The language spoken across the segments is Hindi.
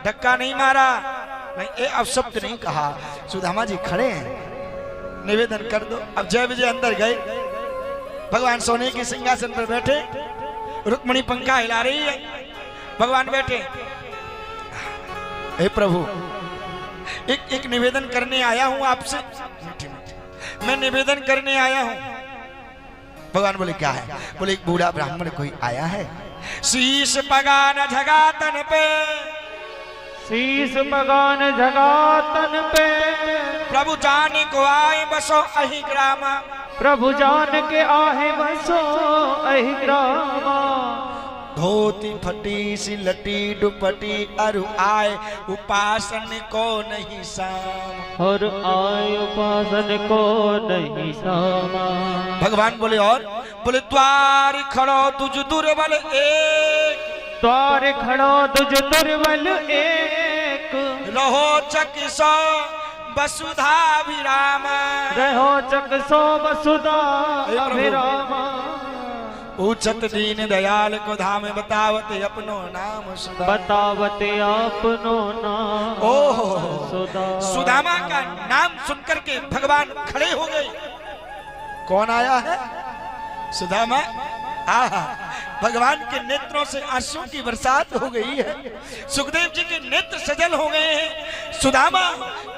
धक्का नहीं मारा, नहीं ये अपशब्द नहीं कहा। सुदामा जी खड़े हैं, निवेदन कर दो। अब जय विजय अंदर गए, भगवान सोने के सिंहासन पर बैठे, रुक्मणी पंखा हिला रही है, भगवान बैठे। हे प्रभु, एक निवेदन करने आया हूं आपसे, मैं निवेदन करने आया हूं। भगवान बोले क्या है? बोले एक बूढ़ा ब्राह्मण कोई आया है, शीश पगान झगा तन पे, शीश पगान झगा तन पे, प्रभु जान को आए बसो अहि ग्रामा, प्रभु जान के आहे बसो अहि ग्रामा। धोती फटी सी लटी दुपटी अरु आए उपासन को नहीं साम, और आए उपासन को नहीं सामा। भगवान बोले और बोले द्वार खड़ो तुझ दुर्बल एक, द्वार खड़ो तुझ दुर्बल एक, रहो चकिसो वसुधा विराम, रहो चकिसो वसुधा विराम। पूछत दीन दयाल को धाम बतावते अपनो नाम सुधा, बतावते अपनो नाम ओह सुधा। सुदामा का नाम सुनकर के भगवान खड़े हो गए। कौन आया है? सुदामा। आहा, भगवान के नेत्रों से आंसू की बरसात हो गई है, सुखदेव जी के नेत्र सजल हो गए हैं। सुदामा,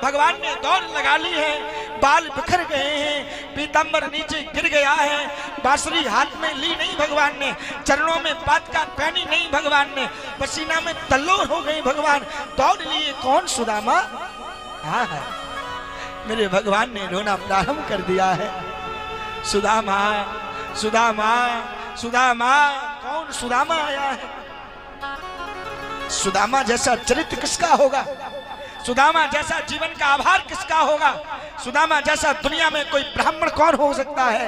भगवान ने दौड़ लगा ली है, बाल बिखर गए हैं, पीतांबर नीचे गिर गया है, बांसुरी हाथ में ली नहीं भगवान ने, चरणों में पादका पहनी नहीं भगवान ने, पसीना में तल्लोर हो गई भगवान, दौड़ लिए। कौन? सुदामा। आहा, मेरे भगवान ने रोना प्रारंभ कर दिया है। सुदामा, सुदामा, सुदामा। कौन? सुदामा आया है। सुदामा जैसा चरित्र किसका होगा? सुदामा जैसा जीवन का आभार किसका होगा? सुदामा जैसा दुनिया में कोई ब्राह्मण कौन हो सकता है?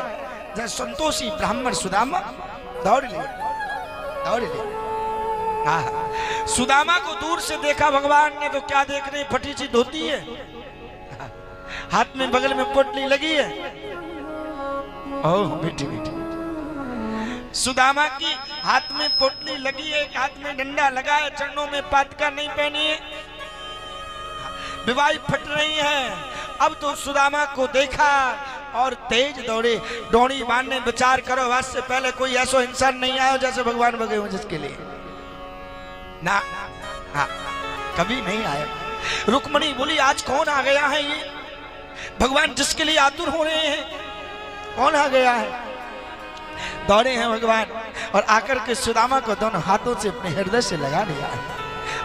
जैसा संतोषी ब्राह्मण सुदामा। दौड़ लिए, दौड़ लिए। सुदामा को दूर से देखा भगवान ने तो क्या देख रहे? फटी सी धोती है, हाथ में बगल में पोटली लगी है। ओह बेटी बेटी, सुदामा की हाथ में पोटली लगी है, हाथ में डंडा लगा है, चरणों में पादका नहीं पहनी है, विवाही फट रही है। अब तो सुदामा को देखा और तेज दौड़े, डोरी बांधने। विचार करो, आज से पहले कोई ऐसा इंसान नहीं आया जैसे भगवान बगे हो जिसके लिए ना, हाँ, कभी नहीं आया। रुक्मणी बोली आज कौन आ गया है? ये भगवान जिसके लिए आतुर हो रहे हैं, कौन आ गया है? दौड़े हैं भगवान और आकर के सुदामा को दोनों हाथों से अपने हृदय से लगा लिया है,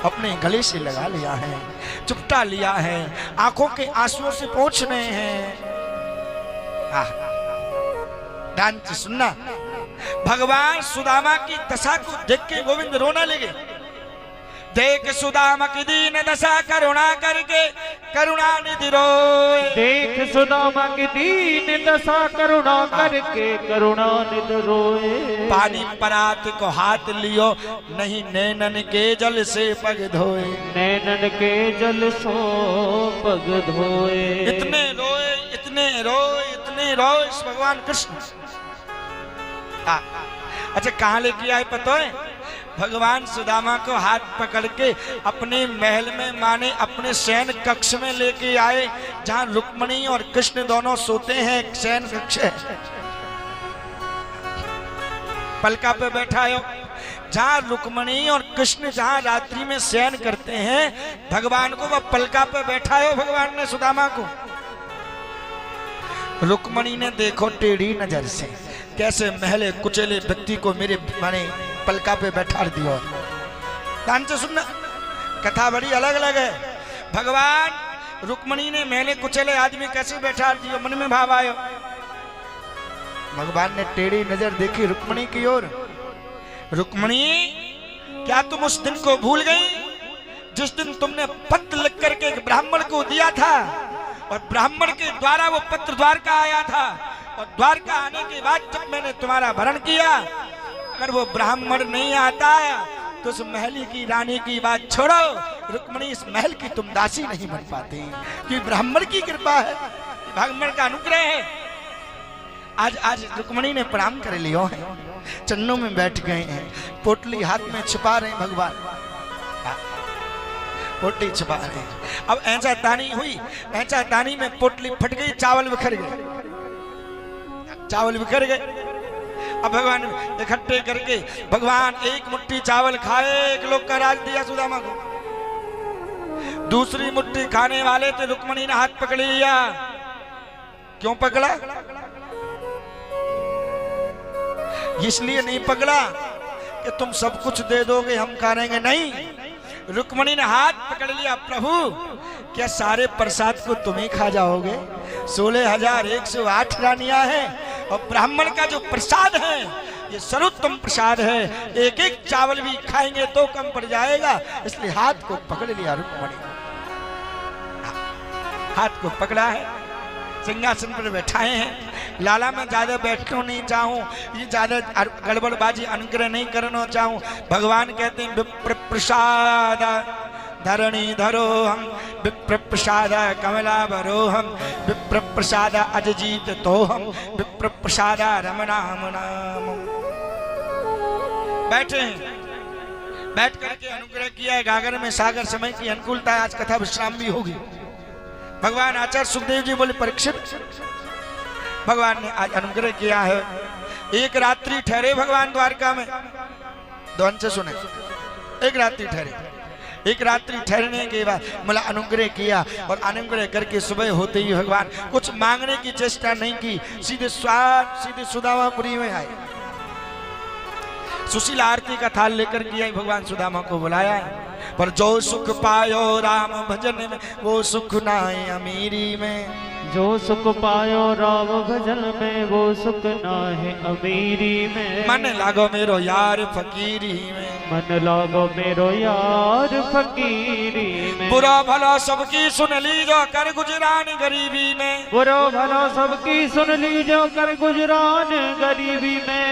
अपने गले से लगा लिया है, चुपटा लिया है, आंखों के आंसुओं से पोंछ रहे हैं। ध्यान से सुनना, भगवान सुदामा की दशा को देख के गोविंद रोना लगे। देख सुदामा की दीन दशा करुणा करके करुणा निधि रोए, देख सुदामा की दीन दशा करुणा करके करुणा निधि रोए। पानी परात को हाथ लियो नहीं नैनन के जल से पग धोए, नैनन के जल सो पग धोए। इतने रोए, इतने रोए, इतने रोए भगवान कृष्ण। अच्छा कहाँ लेके आए पता है? भगवान सुदामा को हाथ पकड़ के अपने महल में, माने अपने शयन कक्ष में लेके आए, जहां रुक्मणी और कृष्ण दोनों सोते हैं। शयन कक्ष है, पलका पे बैठा हो, जहां रुक्मणी और कृष्ण जहां रात्रि में शयन करते हैं, भगवान को वह पलका पे बैठा हो भगवान ने सुदामा को। रुक्मणी ने देखो टेढ़ी नजर से कैसे महले कुचले व्यक्ति को मेरे माने पलका पे बैठा दिया। ध्यान से सुनना, कथा बड़ी अलग अलग है। भगवान रुक्मणी ने महले कुचले आदमी कैसे बैठा दिया, मन में भाव आयो। भगवान ने टेढ़ी नजर देखी रुक्मणी की ओर। रुक्मणी, क्या तुम उस दिन को भूल गई जिस दिन तुमने पत्र लिख करके एक ब्राह्मण को दिया था और ब्राह्मण के द्वारा वो पत्र द्वारका आया था, और द्वारका आने के बाद जब मैंने तुम्हारा भरण किया, अगर वो ब्राह्मण नहीं आता तो उस महल की रानी की बात छोड़ो, रुक्मणी इस महल की तुम दासी नहीं बन पाती, कि ब्राह्मण की कृपा है, ब्राह्मण का अनुग्रह है। आज रुक्मणी ने प्रणाम कर लियो है, चरणों में बैठ गए हैं, पोटली हाथ में छुपा रहे भगवान। पोटली छुपा रहे हैं। अब ऐसा तानी हुई, ऐसा तानी में पोटली फट गई, चावल बिखर गए, चावल बिखर गए। अब भगवान इकट्ठे करके भगवान एक मुट्ठी चावल खाए, एक लोग का राज दिया सुदामा को। दूसरी मुट्ठी खाने वाले थे, रुक्मणी ने हाथ पकड़ लिया। क्यों पकड़ा? इसलिए नहीं पकड़ा कि तुम सब कुछ दे दोगे हम करेंगे, नहीं। रुक्मणी ने हाथ पकड़ लिया, प्रभु क्या सारे प्रसाद को तुम ही खा जाओगे? 16,108 रानियां हैं और ब्राह्मण का जो प्रसाद है ये सर्वोत्तम प्रसाद है, एक एक चावल भी खाएंगे तो कम पड़ जाएगा। इसलिए हाथ को पकड़ लिया रुक्मणी, हाथ को पकड़ा है, सिंहासन पर बैठाए हैं। लाला मैं ज्यादा बैठना नहीं चाहूं, ये ज्यादा गड़बड़बाजी अनुग्रह नहीं करना चाहूं। भगवान कहते हैं विप्र प्रसाद धरणी धरो हम, विप्र प्रसाद कमला भरो हम, विप्र प्रसाद अजजीत तो हम, विप्र प्रसाद रमनाम नाम। बैठे हैं, बैठ करके अनुग्रह किया है। गागर में सागर, समय की अनुकूलता है, आज कथा विश्राम भी होगी। भगवान आचार्य सुखदेव जी बोले परीक्षित, भगवान ने आज अनुग्रह किया है। एक रात्रि ठहरे भगवान द्वारका में, ध्यान से सुने, एक रात्रि ठहरे। एक रात्रि ठहरने के बाद मला अनुग्रह किया और अनुग्रह करके सुबह होते ही भगवान कुछ मांगने की चेष्टा नहीं की, सीधे सुदामापुरी में आए। सुशील आरती का थाल लेकर के भगवान सुदामा को बुलाया है। पर जो सुख पायो राम भजन में वो सुख नाए अमीरी में, जो सुख पायो राम भजन में वो सुख नाहे अमीरी में। मन लागो मेरो यार फकीरी में, मन लागो मेरो यार फकीरी में। बुरा भला सबकी सुन लीजो कर गुजरान गरीबी में, बुरा भला सबकी सुन लीजो कर गुजरान गरीबी में।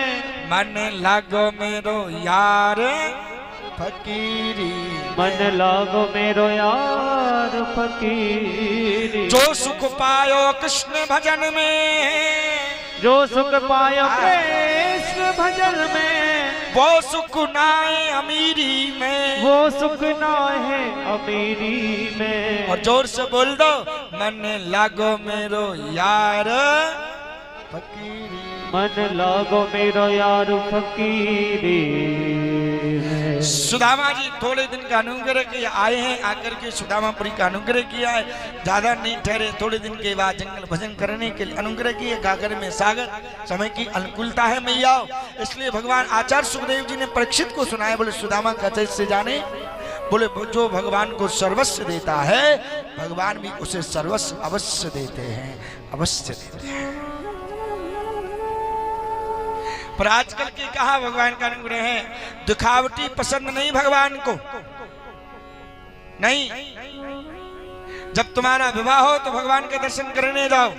मन लागो मेरो यार फकीरी, मन लागो मेरो यार फकीरी। जो सुख पायो कृष्ण भजन में, जो सुख पायो कृष्ण भजन में वो सुख नाए अमीरी में, वो सुख नाहे अमीरी में। और जोर से बोल दो, मन लागो मेरो यार फकीरी, मन लागो मेरो यार फकीरी। सुदामा जी थोड़े दिन का अनुग्रह के आए हैं, आकर के सुदामापुरी का अनुग्रह किया है। ज्यादा नहीं ठहरे, थोड़े दिन के बाद जंगल भजन करने के लिए अनुग्रह किए। गागर में सागर, समय की अनुकूलता है मैया, इसलिए भगवान आचार्य सुखदेव जी ने परीक्षित को सुनाया। बोले सुदामा कहते से जाने, बोले जो भगवान को सर्वस्व देता है भगवान भी उसे सर्वस्व अवश्य देते हैं, अवश्य देते हैं। पर आजकल की कहा भगवान का अनुग्रह है, दिखावटी पसंद नहीं भगवान को, नहीं। जब तुम्हारा विवाह हो तो भगवान के दर्शन करने जाओ।